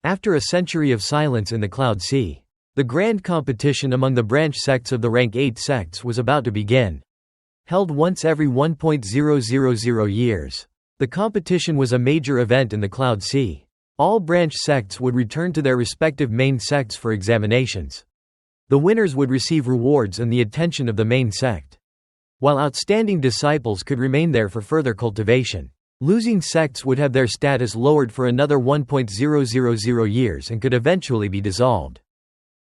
After a century of silence in the Cloud Sea, the grand competition among the branch sects of the rank 8 sects was about to begin. Held once every 1.000 years, the competition was a major event in the Cloud Sea. All branch sects would return to their respective main sects for examinations. The winners would receive rewards and the attention of the main sect, while outstanding disciples could remain there for further cultivation. Losing sects would have their status lowered for another 1.000 years and could eventually be dissolved,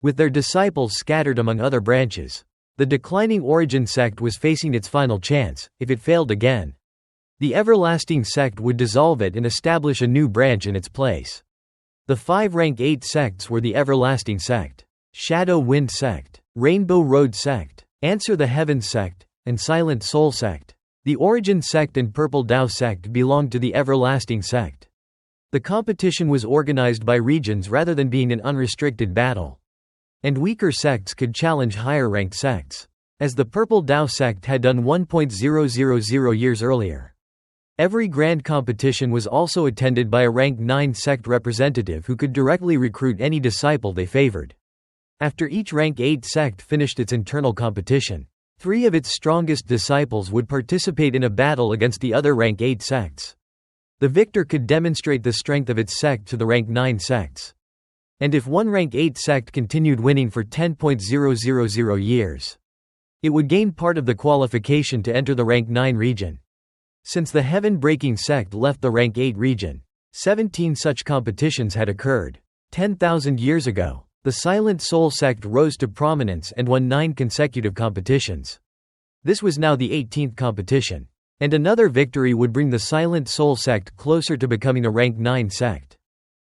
with their disciples scattered among other branches. The declining Origin sect was facing its final chance. If it failed again, the Everlasting sect would dissolve it and establish a new branch in its place. The 5 rank 8 sects were the Everlasting sect, Shadow Wind sect, Rainbow Road sect, Answer the Heavens sect, and Silent Soul sect. The Origin sect and Purple Dao sect belonged to the Everlasting sect. The competition was organized by regions rather than being an unrestricted battle, and weaker sects could challenge higher-ranked sects, as the Purple Dao sect had done 1.000 years earlier. Every grand competition was also attended by a rank 9 sect representative who could directly recruit any disciple they favored. After each rank 8 sect finished its internal competition, 3 of its strongest disciples would participate in a battle against the other rank 8 sects. The victor could demonstrate the strength of its sect to the rank 9 sects. And if one rank 8 sect continued winning for 10.000 years, it would gain part of the qualification to enter the rank 9 region. Since the Heaven-breaking sect left the rank 8 region, 17 such competitions had occurred. 10,000 years ago, the Silent Soul sect rose to prominence and won 9 consecutive competitions. This was now the 18th competition, and another victory would bring the Silent Soul sect closer to becoming a rank 9 sect.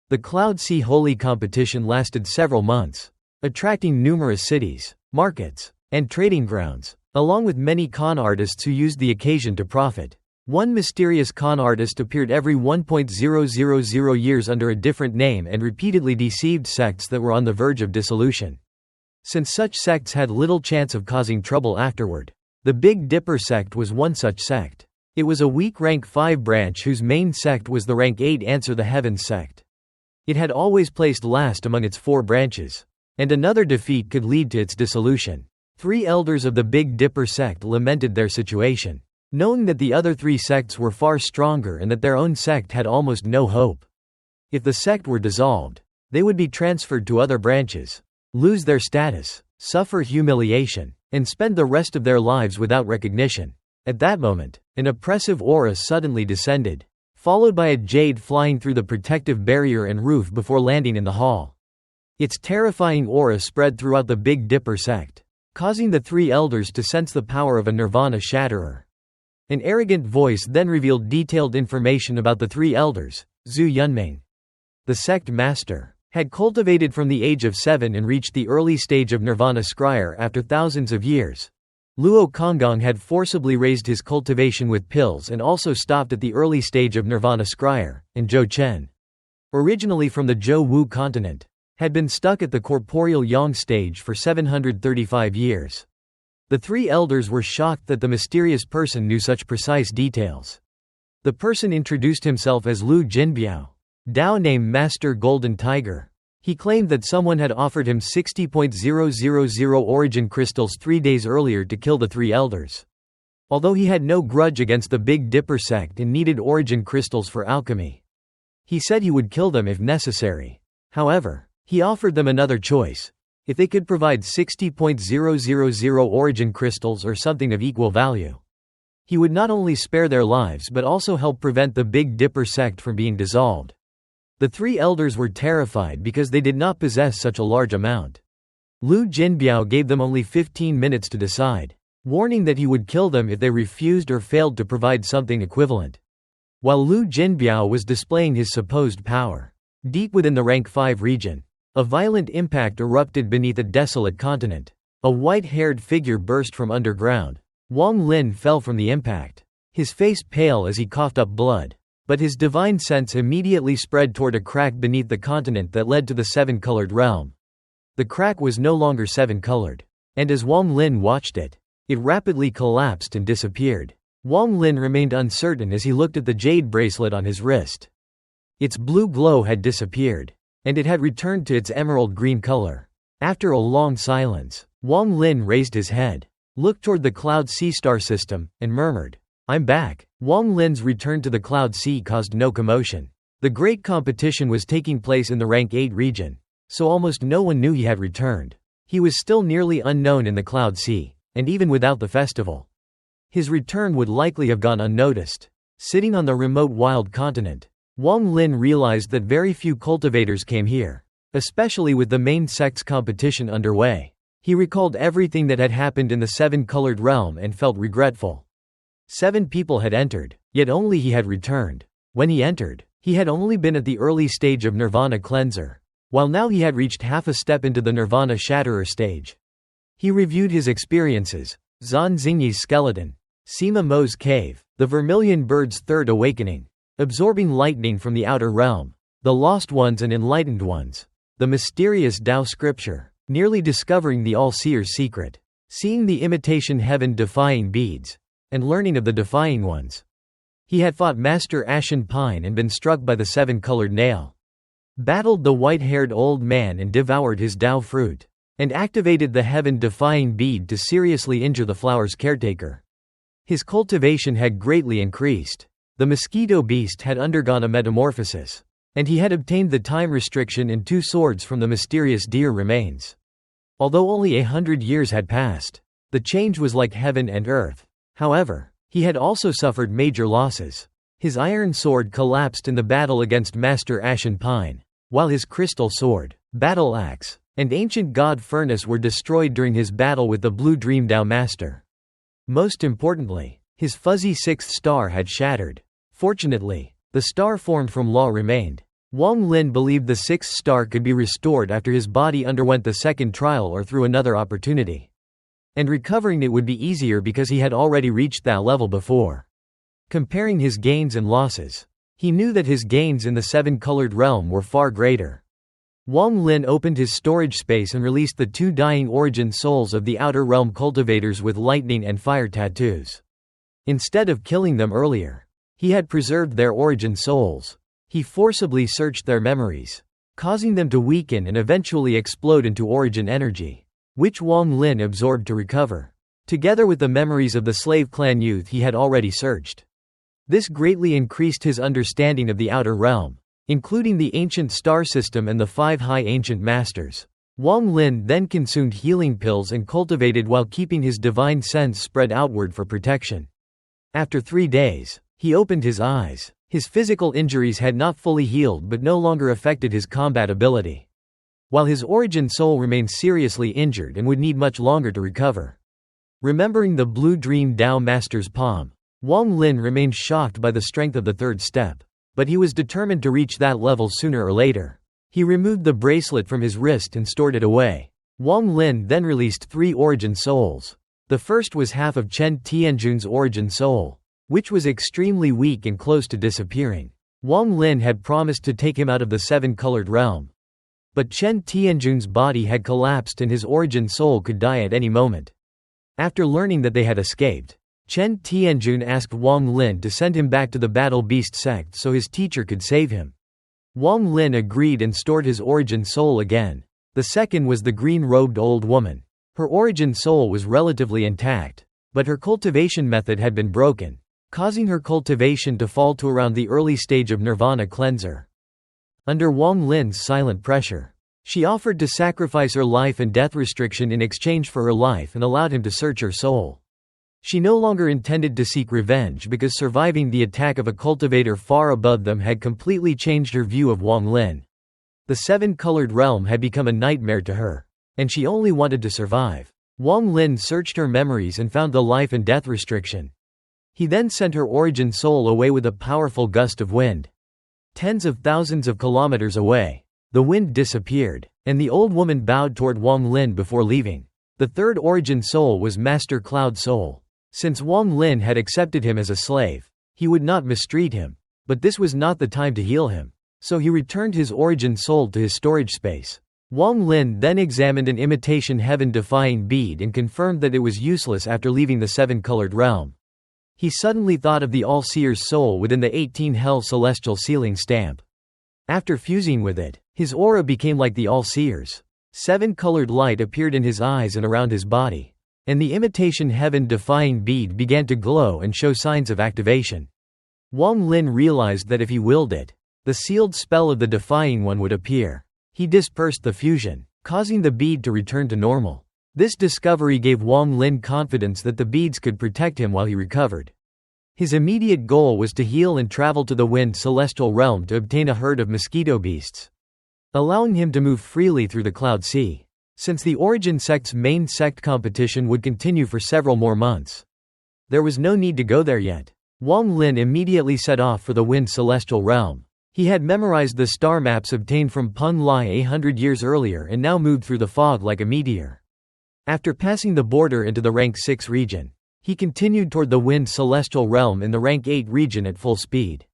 The Cloud Sea Holy competition lasted several months, attracting numerous cities, markets, and trading grounds, along with many con artists who used the occasion to profit. One mysterious con artist appeared every 1.000 years under a different name and repeatedly deceived sects that were on the verge of dissolution. Since such sects had little chance of causing trouble afterward, the Big Dipper sect was one such sect. It was a weak rank 5 branch whose main sect was the rank 8 Answer the Heavens sect. It had always placed last among its 4 branches, and another defeat could lead to its dissolution. 3 elders of the Big Dipper sect lamented their situation, knowing that the other 3 sects were far stronger and that their own sect had almost no hope. If the sect were dissolved, they would be transferred to other branches, lose their status, suffer humiliation, and spend the rest of their lives without recognition. At that moment, an oppressive aura suddenly descended, followed by a jade flying through the protective barrier and roof before landing in the hall. Its terrifying aura spread throughout the Big Dipper sect, causing the 3 elders to sense the power of a nirvana shatterer. An arrogant voice then revealed detailed information about the 3 elders. Zhu Yunming, the sect master, had cultivated from the age of 7 and reached the early stage of nirvana scryer after thousands of years. Luo Konggong had forcibly raised his cultivation with pills and also stopped at the early stage of nirvana scryer, and Zhou Chen, originally from the Zhou Wu continent, had been stuck at the corporeal yang stage for 735 years. The 3 elders were shocked that the mysterious person knew such precise details. The person introduced himself as Lu Jinbiao, Dao name Master Golden Tiger. He claimed that someone had offered him 60.000 origin crystals 3 days earlier to kill the 3 elders. Although he had no grudge against the Big Dipper sect and needed origin crystals for alchemy, he said he would kill them if necessary. However, he offered them another choice. If they could provide 60.000 origin crystals or something of equal value, he would not only spare their lives but also help prevent the Big Dipper sect from being dissolved. The 3 elders were terrified because they did not possess such a large amount. Lu Jinbiao gave them only 15 minutes to decide, warning that he would kill them if they refused or failed to provide something equivalent. While Lu Jinbiao was displaying his supposed power, deep within the rank 5 region, a violent impact erupted beneath a desolate continent. A white-haired figure burst from underground. Wong Lin fell from the impact, his face pale as he coughed up blood. But his divine sense immediately spread toward a crack beneath the continent that led to the 7-colored realm. The crack was no longer 7-colored, and as Wong Lin watched it, it rapidly collapsed and disappeared. Wong Lin remained uncertain as he looked at the jade bracelet on his wrist. Its blue glow had disappeared. and it had returned to its emerald green color. After a long silence, Wong Lin raised his head, looked toward the Cloud Sea star system, and murmured, "I'm back." Wong Lin's return to the Cloud Sea caused no commotion. The great competition was taking place in the Rank 8 region, so almost no one knew he had returned. He was still nearly unknown in the Cloud Sea, and even without the festival, his return would likely have gone unnoticed. Sitting on the remote wild continent, Wong Lin realized that very few cultivators came here, especially with the main sect's competition underway. He recalled everything that had happened in the seven-colored realm and felt regretful. 7 people had entered, yet only he had returned. When he entered, he had only been at the early stage of Nirvana Cleanser, while now he had reached half a step into the Nirvana Shatterer stage. He reviewed his experiences: Zan Xingyi's skeleton, Sima Mo's cave, the Vermilion Bird's third awakening, absorbing lightning from the outer realm, the lost ones and enlightened ones, the mysterious Tao scripture, nearly discovering the All-Seer's secret, seeing the imitation heaven-defying beads, and learning of the defying ones. He had fought Master Ashen Pine and been struck by the seven-colored nail, battled the white-haired old man and devoured his Tao fruit, and activated the heaven-defying bead to seriously injure the flower's caretaker. His cultivation had greatly increased. The mosquito beast had undergone a metamorphosis, and he had obtained the time restriction in 2 swords from the mysterious deer remains. Although only 100 years had passed, the change was like heaven and earth. However, he had also suffered major losses. His iron sword collapsed in the battle against Master Ashen Pine, while his crystal sword, battle axe, and ancient god furnace were destroyed during his battle with the Blue Dream Tao Master. Most importantly, his fuzzy 6th star had shattered. Fortunately, the star formed from law remained. Wong Lin believed the 6th star could be restored after his body underwent the second trial or through another opportunity. And recovering it would be easier because he had already reached that level before. Comparing his gains and losses, he knew that his gains in the seven-colored realm were far greater. Wong Lin opened his storage space and released the 2 dying origin souls of the outer realm cultivators with lightning and fire tattoos. Instead of killing them earlier, he had preserved their origin souls. He forcibly searched their memories, causing them to weaken and eventually explode into origin energy, which Wong Lin absorbed to recover, together with the memories of the slave clan youth he had already searched. This greatly increased his understanding of the outer realm, including the ancient star system and the 5 high ancient masters. Wong Lin then consumed healing pills and cultivated while keeping his divine sense spread outward for protection. After 3 days, he opened his eyes. His physical injuries had not fully healed but no longer affected his combat ability, while his origin soul remained seriously injured and would need much longer to recover. Remembering the Blue Dream Tao Master's palm, Wong Lin remained shocked by the strength of the 3rd step, but he was determined to reach that level sooner or later. He removed the bracelet from his wrist and stored it away. Wong Lin then released 3 origin souls. The first was half of Chen Tianjun's origin soul, which was extremely weak and close to disappearing. Wong Lin had promised to take him out of the seven-colored realm, but Chen Tianjun's body had collapsed and his origin soul could die at any moment. After learning that they had escaped, Chen Tianjun asked Wong Lin to send him back to the Battle Beast sect so his teacher could save him. Wong Lin agreed and stored his origin soul again. The second was the green-robed old woman. Her origin soul was relatively intact, but her cultivation method had been broken, causing her cultivation to fall to around the early stage of Nirvana Cleanser. Under Wong Lin's silent pressure, she offered to sacrifice her life and death restriction in exchange for her life and allowed him to search her soul. She no longer intended to seek revenge because surviving the attack of a cultivator far above them had completely changed her view of Wong Lin. The seven-colored realm had become a nightmare to her, and she only wanted to survive. Wong Lin searched her memories and found the life and death restriction. He then sent her origin soul away with a powerful gust of wind. Tens of thousands of kilometers away, the wind disappeared, and the old woman bowed toward Wong Lin before leaving. The third origin soul was Master Cloud Soul. Since Wong Lin had accepted him as a slave, he would not mistreat him, but this was not the time to heal him, so he returned his origin soul to his storage space. Wong Lin then examined an imitation heaven-defying bead and confirmed that it was useless after leaving the seven-colored realm. He suddenly thought of the All-Seer's soul within the 18 Hell Celestial Sealing Stamp. After fusing with it, his aura became like the all-seer's. 7-colored light appeared in his eyes and around his body. And the imitation heaven-defying bead began to glow and show signs of activation. Wong Lin realized that if he willed it, the sealed spell of the Defying One would appear. He dispersed the fusion, causing the bead to return to normal. This discovery gave Wong Lin confidence that the beads could protect him while he recovered. His immediate goal was to heal and travel to the Wind Celestial Realm to obtain a herd of mosquito beasts, allowing him to move freely through the Cloud Sea. Since the Origin sect's main sect competition would continue for several more months, there was no need to go there yet. Wong Lin immediately set off for the Wind Celestial Realm. He had memorized the star maps obtained from Peng Lai 100 years earlier and now moved through the fog like a meteor. After passing the border into the Rank 6 region, he continued toward the Wind Celestial Realm in the Rank 8 region at full speed.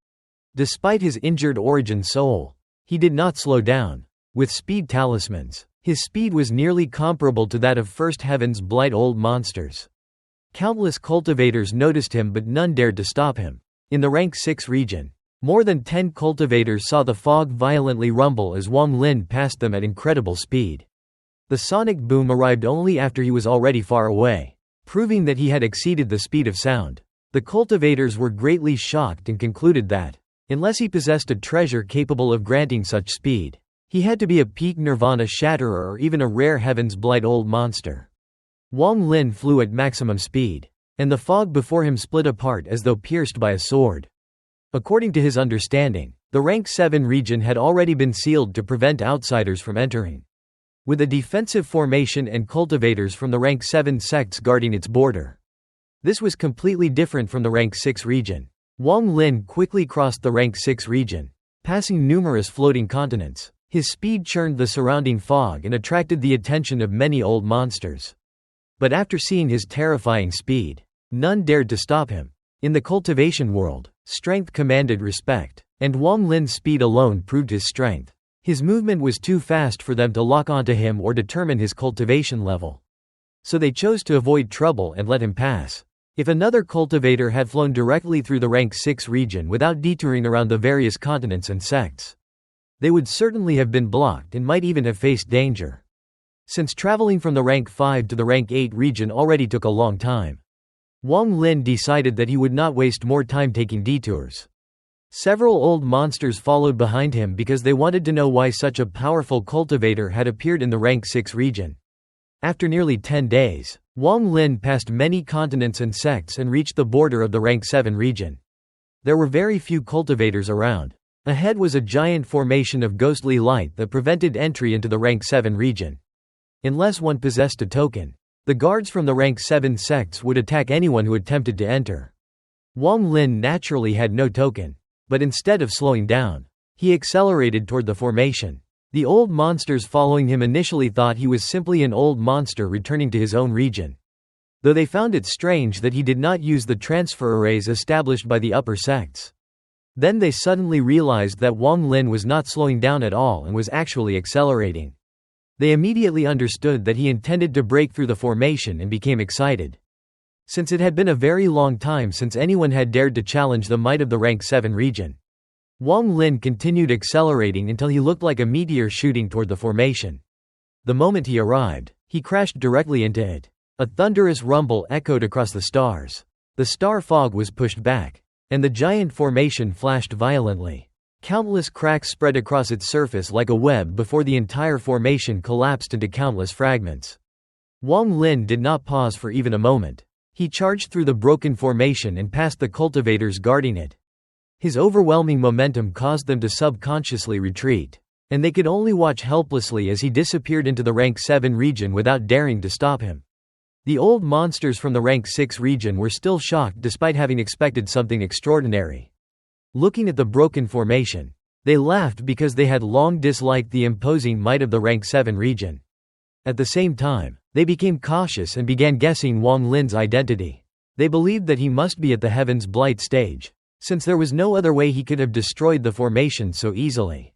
Despite his injured Origin soul, he did not slow down. With speed talismans, his speed was nearly comparable to that of First Heaven's Blight old monsters. Countless cultivators noticed him but none dared to stop him. In the Rank 6 region, more than 10 cultivators saw the fog violently rumble as Wong Lin passed them at incredible speed. The sonic boom arrived only after he was already far away, proving that he had exceeded the speed of sound. The cultivators were greatly shocked and concluded that, unless he possessed a treasure capable of granting such speed, he had to be a peak Nirvana Shatterer or even a rare Heaven's Blight old monster. Wong Lin flew at maximum speed, and the fog before him split apart as though pierced by a sword. According to his understanding, the Rank 7 region had already been sealed to prevent outsiders from entering, with a defensive formation and cultivators from the Rank 7 sects guarding its border. This was completely different from the Rank 6 region. Wong Lin quickly crossed the Rank 6 region, passing numerous floating continents. His speed churned the surrounding fog and attracted the attention of many old monsters. But after seeing his terrifying speed, none dared to stop him. In the cultivation world, strength commanded respect, and Wong Lin's speed alone proved his strength. His movement was too fast for them to lock onto him or determine his cultivation level. So they chose to avoid trouble and let him pass. If another cultivator had flown directly through the Rank 6 region without detouring around the various continents and sects, they would certainly have been blocked and might even have faced danger. Since traveling from the Rank 5 to the Rank 8 region already took a long time, Wong Lin decided that he would not waste more time taking detours. Several old monsters followed behind him because they wanted to know why such a powerful cultivator had appeared in the Rank 6 region. After nearly 10 days, Wong Lin passed many continents and sects and reached the border of the Rank 7 region. There were very few cultivators around. Ahead was a giant formation of ghostly light that prevented entry into the Rank 7 region. Unless one possessed a token, the guards from the Rank 7 sects would attack anyone who attempted to enter. Wong Lin naturally had no token, but instead of slowing down, he accelerated toward the formation. The old monsters following him initially thought he was simply an old monster returning to his own region, though they found it strange that he did not use the transfer arrays established by the upper sects. Then they suddenly realized that Wong Lin was not slowing down at all and was actually accelerating. They immediately understood that he intended to break through the formation and became excited. Since it had been a very long time since anyone had dared to challenge the might of the Rank 7 region, Wong Lin continued accelerating until he looked like a meteor shooting toward the formation. The moment he arrived, he crashed directly into it. A thunderous rumble echoed across the stars. The star fog was pushed back, and the giant formation flashed violently. Countless cracks spread across its surface like a web before the entire formation collapsed into countless fragments. Wong Lin did not pause for even a moment. He charged through the broken formation and past the cultivators guarding it. His overwhelming momentum caused them to subconsciously retreat, and they could only watch helplessly as he disappeared into the Rank 7 region without daring to stop him. The old monsters from the Rank 6 region were still shocked despite having expected something extraordinary. Looking at the broken formation, they laughed because they had long disliked the imposing might of the Rank 7 region. At the same time, they became cautious and began guessing Wong Lin's identity. They believed that he must be at the Heaven's Blight stage, since there was no other way he could have destroyed the formation so easily.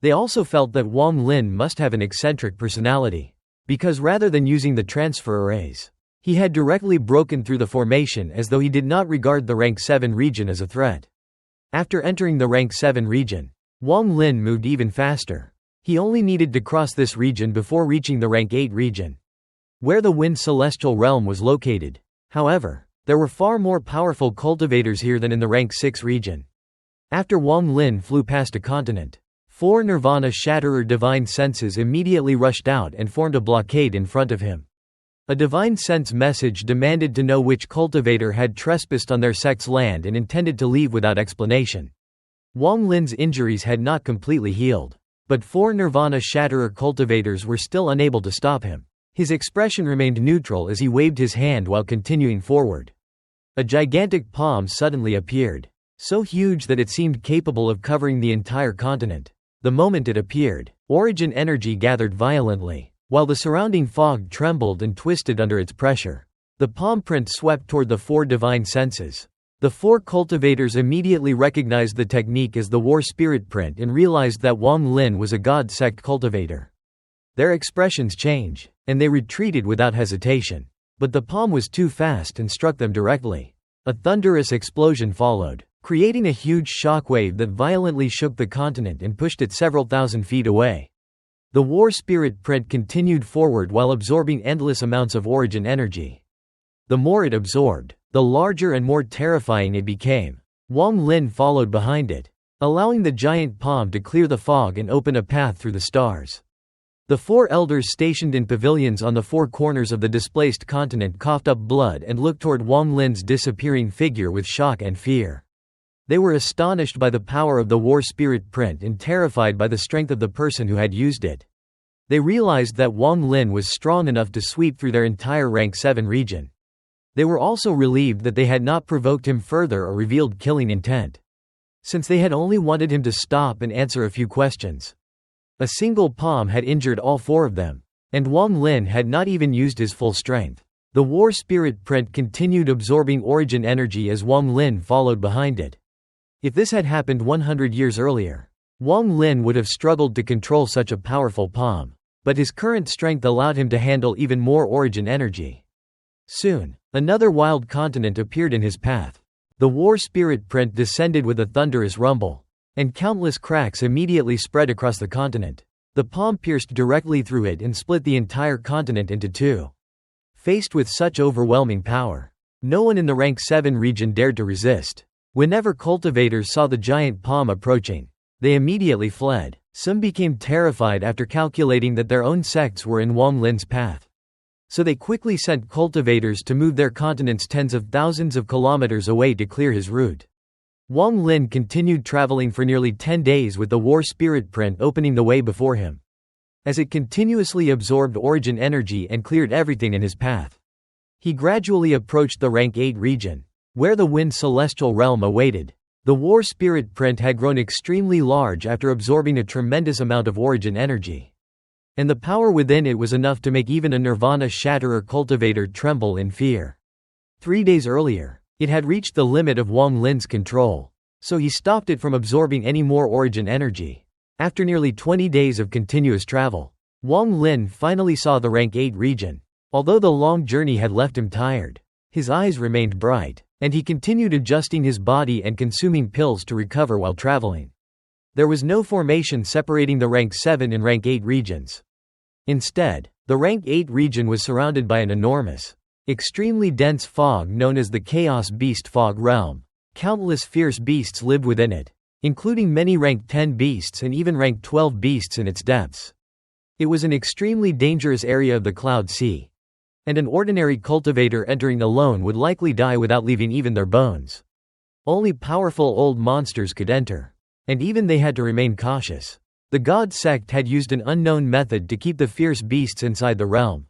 They also felt that Wong Lin must have an eccentric personality, because rather than using the transfer arrays, he had directly broken through the formation as though he did not regard the Rank 7 region as a threat. After entering the Rank 7 region, Wong Lin moved even faster. He only needed to cross this region before reaching the rank 8 region, where the Wind Celestial Realm was located. However, there were far more powerful cultivators here than in the rank 6 region. After Wong Lin flew past a continent, 4 Nirvana Shatterer divine senses immediately rushed out and formed a blockade in front of him. A divine sense message demanded to know which cultivator had trespassed on their sect's land and intended to leave without explanation. Wong Lin's injuries had not completely healed, but 4 Nirvana Shatterer cultivators were still unable to stop him. His expression remained neutral as he waved his hand while continuing forward. A gigantic palm suddenly appeared, so huge that it seemed capable of covering the entire continent. The moment it appeared, origin energy gathered violently, while the surrounding fog trembled and twisted under its pressure. The palm print swept toward the 4 divine senses. The 4 cultivators immediately recognized the technique as the War Spirit print and realized that Wong Lin was a God sect cultivator. Their expressions changed, and they retreated without hesitation. But the palm was too fast and struck them directly. A thunderous explosion followed, creating a huge shockwave that violently shook the continent and pushed it several thousand feet away. The War Spirit print continued forward while absorbing endless amounts of origin energy. The more it absorbed, the larger and more terrifying it became. Wong Lin followed behind it, allowing the giant palm to clear the fog and open a path through the stars. The 4 elders stationed in pavilions on the 4 corners of the displaced continent coughed up blood and looked toward Wong Lin's disappearing figure with shock and fear. They were astonished by the power of the War Spirit print and terrified by the strength of the person who had used it. They realized that Wong Lin was strong enough to sweep through their entire rank 7 region. They were also relieved that they had not provoked him further or revealed killing intent, since they had only wanted him to stop and answer a few questions. A single palm had injured all 4 of them, and Wong Lin had not even used his full strength. The War Spirit print continued absorbing origin energy as Wong Lin followed behind it. If this had happened 100 years earlier, Wong Lin would have struggled to control such a powerful palm, but his current strength allowed him to handle even more origin energy. Soon, another wild continent appeared in his path. The War Spirit print descended with a thunderous rumble, and countless cracks immediately spread across the continent. The palm pierced directly through it and split the entire continent into 2. Faced with such overwhelming power, no one in the rank 7 region dared to resist. Whenever cultivators saw the giant palm approaching, they immediately fled. Some became terrified after calculating that their own sects were in Wong Lin's path. So they quickly sent cultivators to move their continents tens of thousands of kilometers away to clear his route. Wong Lin continued traveling for nearly 10 days with the War Spirit print opening the way before him, as it continuously absorbed origin energy and cleared everything in his path. He gradually approached the rank 8 region, where the Wind Celestial Realm awaited. The War Spirit print had grown extremely large after absorbing a tremendous amount of origin energy, and the power within it was enough to make even a Nirvana Shatterer cultivator tremble in fear. 3 days earlier, it had reached the limit of Wong Lin's control, so he stopped it from absorbing any more origin energy. After nearly 20 days of continuous travel, Wong Lin finally saw the rank 8 region. Although the long journey had left him tired, his eyes remained bright, and he continued adjusting his body and consuming pills to recover while traveling. There was no formation separating the rank 7 and rank 8 regions. Instead, the rank 8 region was surrounded by an enormous, extremely dense fog known as the Chaos Beast Fog Realm. Countless fierce beasts lived within it, including many rank 10 beasts and even rank 12 beasts in its depths. It was an extremely dangerous area of the Cloud Sea, and an ordinary cultivator entering alone would likely die without leaving even their bones. Only powerful old monsters could enter, and even they had to remain cautious. The God sect had used an unknown method to keep the fierce beasts inside the realm,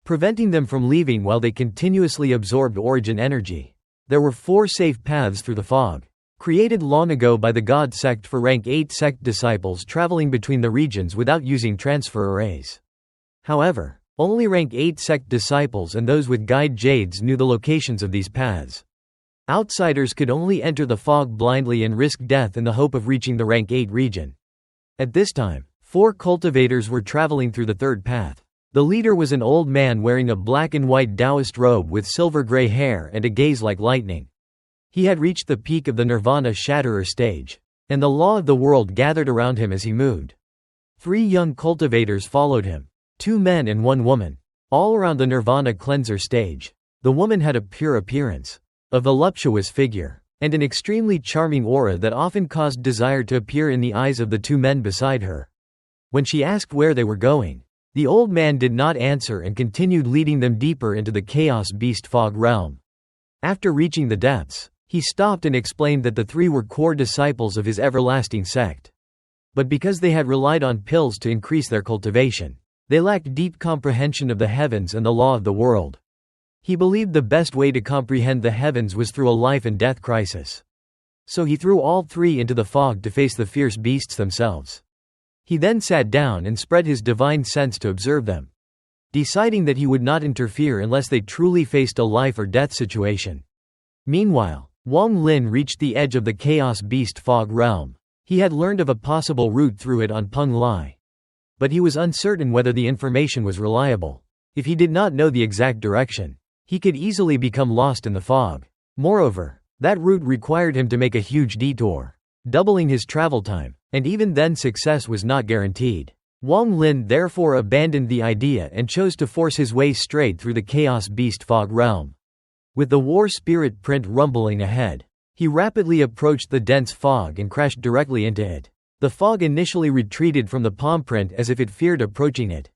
preventing them from leaving while they continuously absorbed origin energy. There were 4 safe paths through the fog, created long ago by the God sect for rank 8 sect disciples traveling between the regions without using transfer arrays. However, only rank 8 sect disciples and those with guide jades knew the locations of these paths. Outsiders could only enter the fog blindly and risk death in the hope of reaching the rank 8 region. At this time, 4 cultivators were traveling through the third path. The leader was an old man wearing a black and white Taoist robe with silver-gray hair and a gaze like lightning. He had reached the peak of the Nirvana Shatterer stage. and the law of the world gathered around him as he moved. 3 young cultivators followed him, 2 men and 1 woman, all around the Nirvana cleanser stage. The woman had a pure appearance, a voluptuous figure, and an extremely charming aura that often caused desire to appear in the eyes of the 2 men beside her. When she asked where they were going, the old man did not answer and continued leading them deeper into the Chaos Beast Fog realm. After reaching the depths, he stopped and explained that the 3 were core disciples of his everlasting sect. But because they had relied on pills to increase their cultivation, they lacked deep comprehension of the heavens and the law of the world. He believed the best way to comprehend the heavens was through a life and death crisis. So he threw all 3 into the fog to face the fierce beasts themselves. He then sat down and spread his divine sense to observe them, deciding that he would not interfere unless they truly faced a life or death situation. Meanwhile, Wong Lin reached the edge of the Chaos Beast Fog realm. He had learned of a possible route through it on Peng Lai. But he was uncertain whether the information was reliable. If he did not know the exact direction, he could easily become lost in the fog. Moreover, that route required him to make a huge detour, doubling his travel time, and even then success was not guaranteed. Wong Lin therefore abandoned the idea and chose to force his way straight through the Chaos Beast Fog realm. With the war spirit print rumbling ahead, he rapidly approached the dense fog and crashed directly into it. The fog initially retreated from the palm print as if it feared approaching it,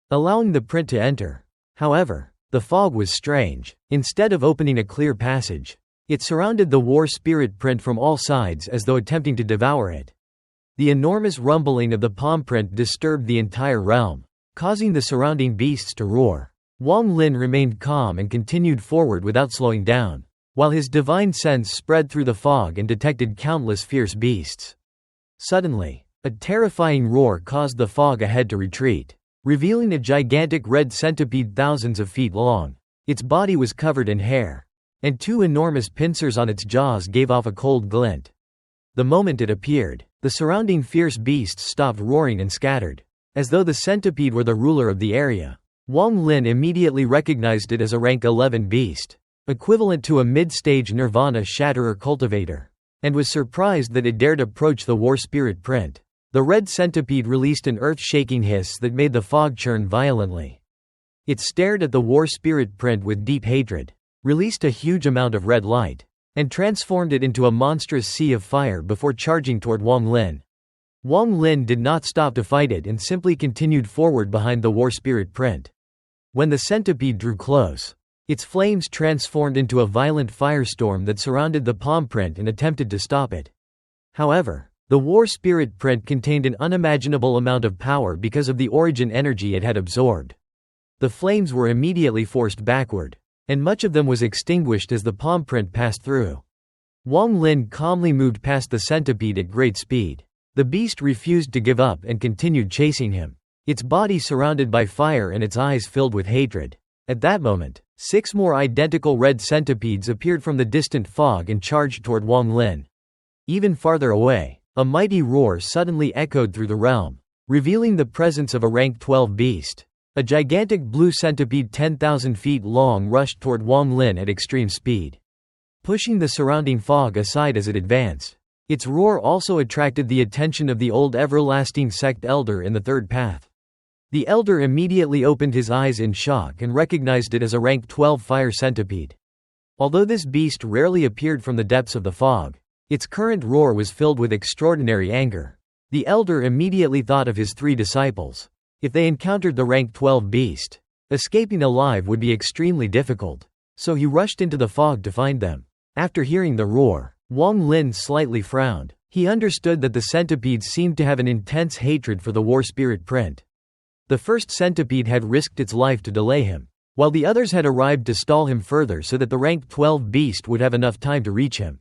allowing the print to enter. However, the fog was strange. Instead of opening a clear passage, it surrounded the war spirit print from all sides as though attempting to devour it. The enormous rumbling of the palm print disturbed the entire realm, causing the surrounding beasts to roar. Wong Lin remained calm and continued forward without slowing down, while his divine sense spread through the fog and detected countless fierce beasts. Suddenly, a terrifying roar caused the fog ahead to retreat, revealing a gigantic red centipede thousands of feet long. Its body was covered in hair, and 2 enormous pincers on its jaws gave off a cold glint. The moment it appeared, the surrounding fierce beasts stopped roaring and scattered, as though the centipede were the ruler of the area. Wong Lin immediately recognized it as a rank 11 beast, equivalent to a mid-stage Nirvana Shatterer cultivator, and was surprised that it dared approach the war spirit print. The red centipede released an earth-shaking hiss that made the fog churn violently. It stared at the war spirit print with deep hatred, released a huge amount of red light, and transformed it into a monstrous sea of fire before charging toward Wong Lin. Wong Lin did not stop to fight it and simply continued forward behind the war spirit print. When the centipede drew close, its flames transformed into a violent firestorm that surrounded the palm print and attempted to stop it. However, the war spirit print contained an unimaginable amount of power because of the origin energy it had absorbed. The flames were immediately forced backward, and much of them was extinguished as the palm print passed through. Wong Lin calmly moved past the centipede at great speed. The beast refused to give up and continued chasing him, its body surrounded by fire and its eyes filled with hatred. At that moment, 6 more identical red centipedes appeared from the distant fog and charged toward Wong Lin. Even farther away, a mighty roar suddenly echoed through the realm, revealing the presence of a rank 12 beast. A gigantic blue centipede 10,000 feet long rushed toward Wong Lin at extreme speed, pushing the surrounding fog aside as it advanced. Its roar also attracted the attention of the old everlasting sect elder in the third path. The elder immediately opened his eyes in shock and recognized it as a rank 12 fire centipede. Although this beast rarely appeared from the depths of the fog, its current roar was filled with extraordinary anger. The elder immediately thought of his 3 disciples. If they encountered the rank 12 beast, escaping alive would be extremely difficult, so he rushed into the fog to find them. After hearing the roar, Wong Lin slightly frowned. He understood that the centipedes seemed to have an intense hatred for the war spirit print. The first centipede had risked its life to delay him, while the others had arrived to stall him further so that the rank 12 beast would have enough time to reach him.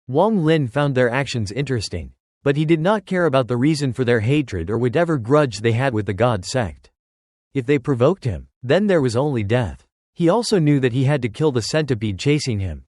Wong Lin found their actions interesting, but he did not care about the reason for their hatred or whatever grudge they had with the God sect. If they provoked him, then there was only death. He also knew that he had to kill the centipede chasing him.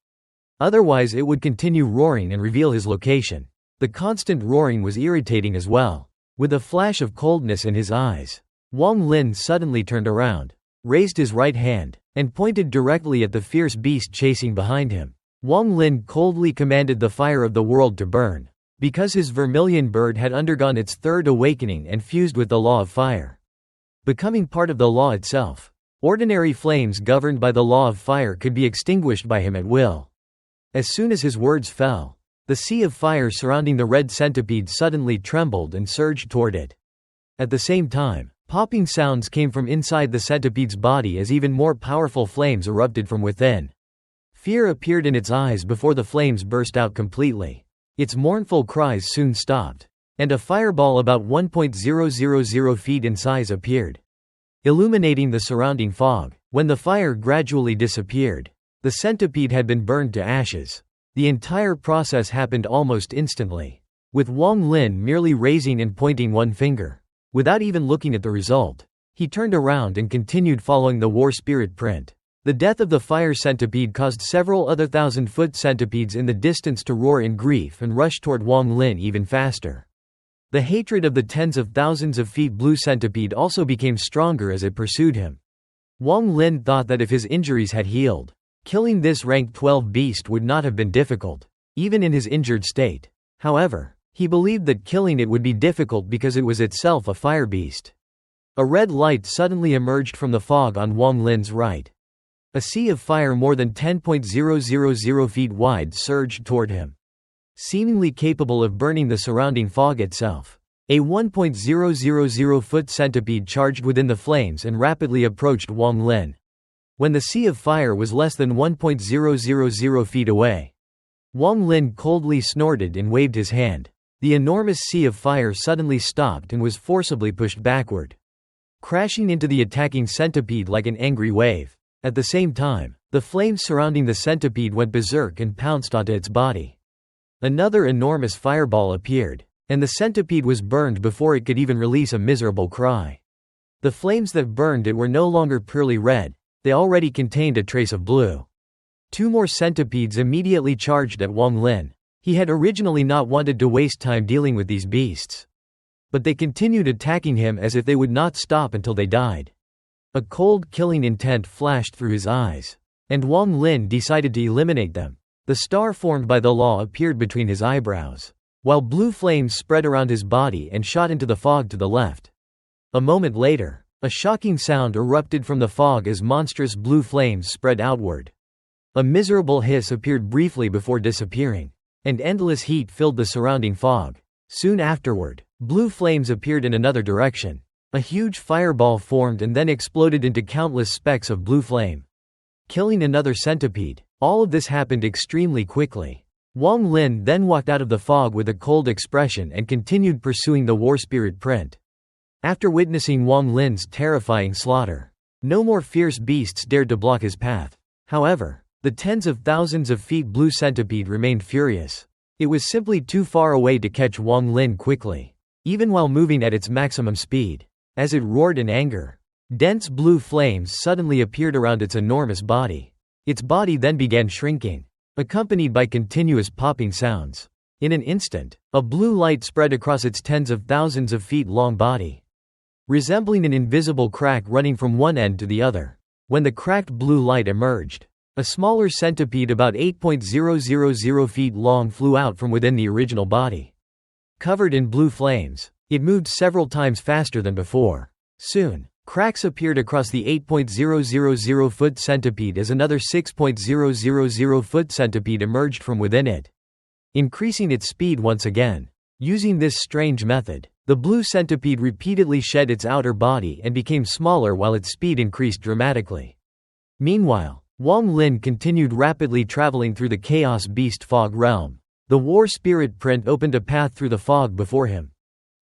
Otherwise it would continue roaring and reveal his location. The constant roaring was irritating as well. With a flash of coldness in his eyes, Wong Lin suddenly turned around, raised his right hand, and pointed directly at the fierce beast chasing behind him. Wong Lin coldly commanded the fire of the world to burn. because his vermilion bird had undergone its third awakening and fused with the law of fire, becoming part of the law itself. Ordinary flames governed by the law of fire could be extinguished by him at will. As soon as his words fell, the sea of fire surrounding the red centipede suddenly trembled and surged toward it. At the same time, popping sounds came from inside the centipede's body as even more powerful flames erupted from within. Fear appeared in its eyes before the flames burst out completely. Its mournful cries soon stopped, and a fireball about 1.000 feet in size appeared, illuminating the surrounding fog. When the fire gradually disappeared, the centipede had been burned to ashes. The entire process happened almost instantly, with Wong Lin merely raising and pointing one finger. Without even looking at the result, he turned around and continued following the war spirit print. The death of the fire centipede caused several other 1,000-foot centipedes in the distance to roar in grief and rush toward Wong Lin even faster. The hatred of the tens of thousands of feet blue centipede also became stronger as it pursued him. Wong Lin thought that if his injuries had healed, killing this rank 12 beast would not have been difficult, even in his injured state. However, he believed that killing it would be difficult because it was itself a fire beast. A red light suddenly emerged from the fog on Wong Lin's right. A sea of fire more than 10.000 feet wide surged toward him, seemingly capable of burning the surrounding fog itself. A 1.000-foot centipede charged within the flames and rapidly approached Wong Lin. When the sea of fire was less than 1.000 feet away, Wong Lin coldly snorted and waved his hand. The enormous sea of fire suddenly stopped and was forcibly pushed backward, crashing into the attacking centipede like an angry wave. At the same time, the flames surrounding the centipede went berserk and pounced onto its body. Another enormous fireball appeared, and the centipede was burned before it could even release a miserable cry. The flames that burned it were no longer purely red, they already contained a trace of blue. Two more centipedes immediately charged at Wong Lin. He had originally not wanted to waste time dealing with these beasts, but they continued attacking him as if they would not stop until they died. A cold killing intent flashed through his eyes, and Wong Lin decided to eliminate them. The star formed by the law appeared between his eyebrows, while blue flames spread around his body and shot into the fog to the left. A moment later, a shocking sound erupted from the fog as monstrous blue flames spread outward. A miserable hiss appeared briefly before disappearing, and endless heat filled the surrounding fog. Soon afterward, blue flames appeared in another direction. A huge fireball formed and then exploded into countless specks of blue flame, killing another centipede. All of this happened extremely quickly. Wong Lin then walked out of the fog with a cold expression and continued pursuing the war spirit print. After witnessing Wong Lin's terrifying slaughter, no more fierce beasts dared to block his path. However, the tens of thousands of feet blue centipede remained furious. It was simply too far away to catch Wong Lin quickly, even while moving at its maximum speed. As it roared in anger, dense blue flames suddenly appeared around its enormous body. Its body then began shrinking, accompanied by continuous popping sounds. In an instant, a blue light spread across its tens of thousands of feet long body, resembling an invisible crack running from one end to the other. When the cracked blue light emerged, a smaller centipede about 8.000 feet long flew out from within the original body. Covered in blue flames, it moved several times faster than before. Soon, cracks appeared across the 8.000-foot centipede as another 6.000-foot centipede emerged from within it, increasing its speed once again. Using this strange method, the blue centipede repeatedly shed its outer body and became smaller while its speed increased dramatically. Meanwhile, Wong Lin continued rapidly traveling through the Chaos Beast fog realm. The war spirit print opened a path through the fog before him,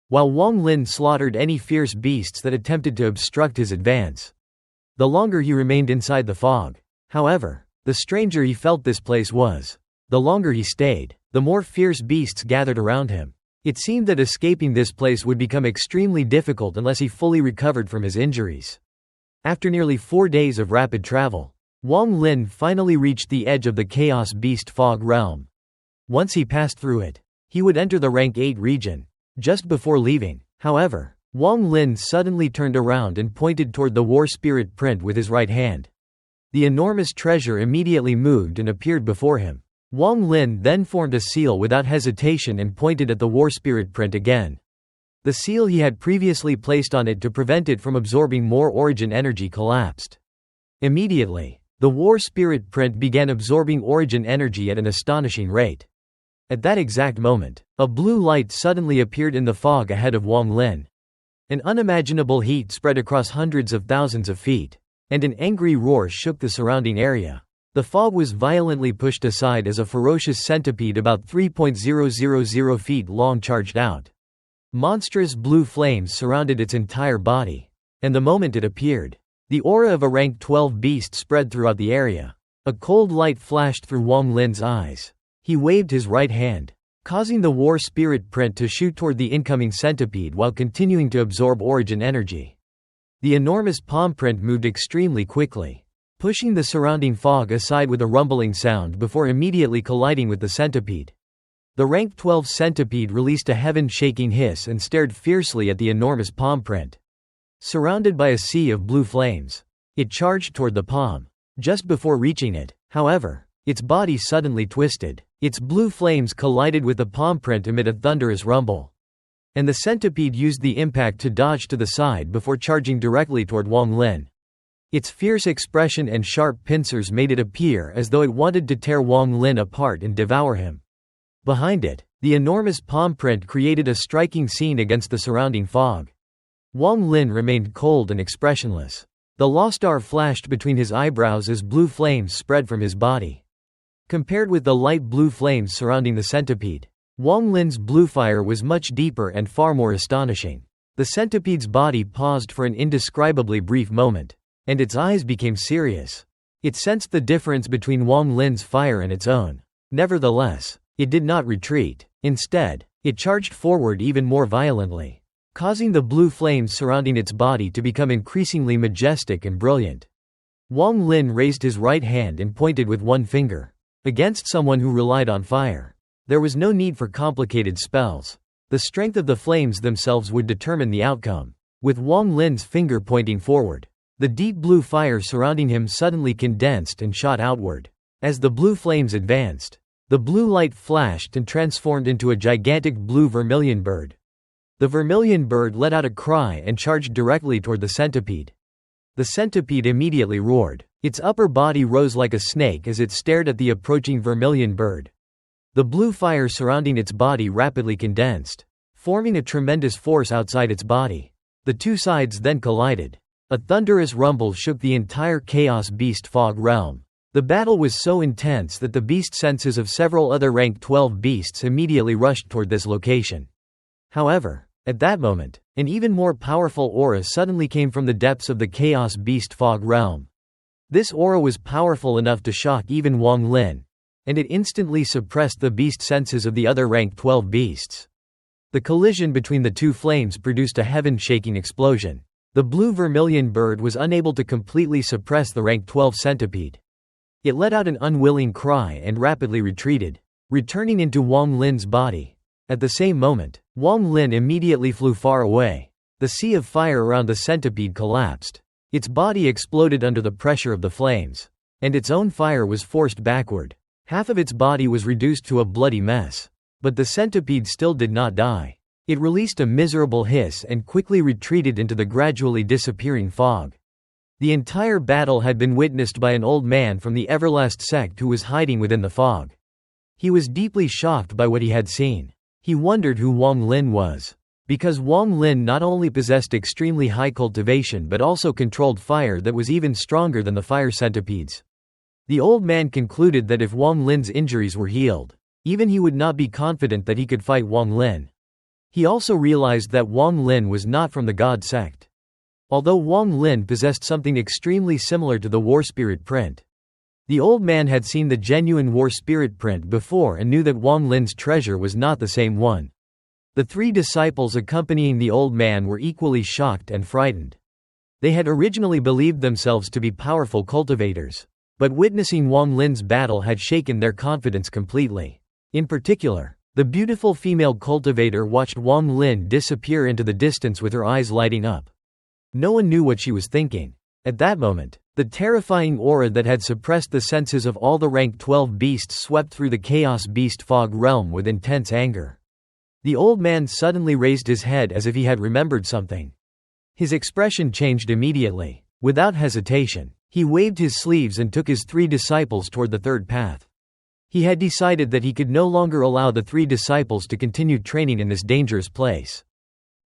while Wong Lin slaughtered any fierce beasts that attempted to obstruct his advance. The longer he remained inside the fog, however, the stranger he felt this place was. The longer he stayed, the more fierce beasts gathered around him. It seemed that escaping this place would become extremely difficult unless he fully recovered from his injuries. After nearly 4 days of rapid travel, Wong Lin finally reached the edge of the Chaos Beast fog realm. Once he passed through it, he would enter the rank 8 region. Just before leaving, however, Wong Lin suddenly turned around and pointed toward the war spirit print with his right hand. The enormous treasure immediately moved and appeared before him. Wong Lin then formed a seal without hesitation and pointed at the war spirit print again. The seal he had previously placed on it to prevent it from absorbing more origin energy collapsed. Immediately, the war spirit print began absorbing origin energy at an astonishing rate. At that exact moment, a blue light suddenly appeared in the fog ahead of Wong Lin. An unimaginable heat spread across hundreds of thousands of feet, and an angry roar shook the surrounding area. The fog was violently pushed aside as a ferocious centipede about 3.000 feet long charged out. Monstrous blue flames surrounded its entire body. And the moment it appeared, the aura of a rank 12 beast spread throughout the area. A cold light flashed through Wong Lin's eyes. He waved his right hand, causing the war spirit print to shoot toward the incoming centipede while continuing to absorb origin energy. The enormous palm print moved extremely quickly, pushing the surrounding fog aside with a rumbling sound before immediately colliding with the centipede. The rank 12 centipede released a heaven-shaking hiss and stared fiercely at the enormous palm print. Surrounded by a sea of blue flames, it charged toward the palm. Just before reaching it, however, its body suddenly twisted. Its blue flames collided with the palm print amid a thunderous rumble. And the centipede used the impact to dodge to the side before charging directly toward Wong Lin. Its fierce expression and sharp pincers made it appear as though it wanted to tear Wong Lin apart and devour him. Behind it, the enormous palm print created a striking scene against the surrounding fog. Wong Lin remained cold and expressionless. The Law Star flashed between his eyebrows as blue flames spread from his body. Compared with the light blue flames surrounding the centipede, Wong Lin's blue fire was much deeper and far more astonishing. The centipede's body paused for an indescribably brief moment, and its eyes became serious. It sensed the difference between Wong Lin's fire and its own. Nevertheless, it did not retreat. Instead, it charged forward even more violently, causing the blue flames surrounding its body to become increasingly majestic and brilliant. Wong Lin raised his right hand and pointed with one finger. Against someone who relied on fire, there was no need for complicated spells. The strength of the flames themselves would determine the outcome. With Wong Lin's finger pointing forward, the deep blue fire surrounding him suddenly condensed and shot outward. As the blue flames advanced, the blue light flashed and transformed into a gigantic blue vermilion bird. The vermilion bird let out a cry and charged directly toward the centipede. The centipede immediately roared. Its upper body rose like a snake as it stared at the approaching vermilion bird. The blue fire surrounding its body rapidly condensed, forming a tremendous force outside its body. The two sides then collided. A thunderous rumble shook the entire Chaos Beast fog realm. The battle was so intense that the beast senses of several other rank 12 beasts immediately rushed toward this location. However, at that moment, an even more powerful aura suddenly came from the depths of the Chaos Beast fog realm. This aura was powerful enough to shock even Wong Lin, and it instantly suppressed the beast senses of the other rank 12 beasts. The collision between the two flames produced a heaven-shaking explosion. The blue vermilion bird was unable to completely suppress the rank 12 centipede. It let out an unwilling cry and rapidly retreated, returning into Wong Lin's body. At the same moment, Wong Lin immediately flew far away. The sea of fire around the centipede collapsed. Its body exploded under the pressure of the flames, and its own fire was forced backward. Half of its body was reduced to a bloody mess. But the centipede still did not die. It released a miserable hiss and quickly retreated into the gradually disappearing fog. The entire battle had been witnessed by an old man from the Everlast sect who was hiding within the fog. He was deeply shocked by what he had seen. He wondered who Wong Lin was. Because Wong Lin not only possessed extremely high cultivation but also controlled fire that was even stronger than the fire centipedes. The old man concluded that if Wong Lin's injuries were healed, even he would not be confident that he could fight Wong Lin. He also realized that Wong Lin was not from the God sect. Although Wong Lin possessed something extremely similar to the War Spirit print. The old man had seen the genuine War Spirit print before and knew that Wong Lin's treasure was not the same one. The three disciples accompanying the old man were equally shocked and frightened. They had originally believed themselves to be powerful cultivators, but witnessing Wong Lin's battle had shaken their confidence completely. In particular, the beautiful female cultivator watched Wong Lin disappear into the distance with her eyes lighting up. No one knew what she was thinking. At that moment, The terrifying aura that had suppressed the senses of all the rank 12 beasts swept through the Chaos Beast Fog realm with intense anger. The old man suddenly raised his head as if he had remembered something. His expression changed immediately. Without hesitation, he waved his sleeves and took his 3 disciples toward the third path. He had decided that he could no longer allow the 3 disciples to continue training in this dangerous place.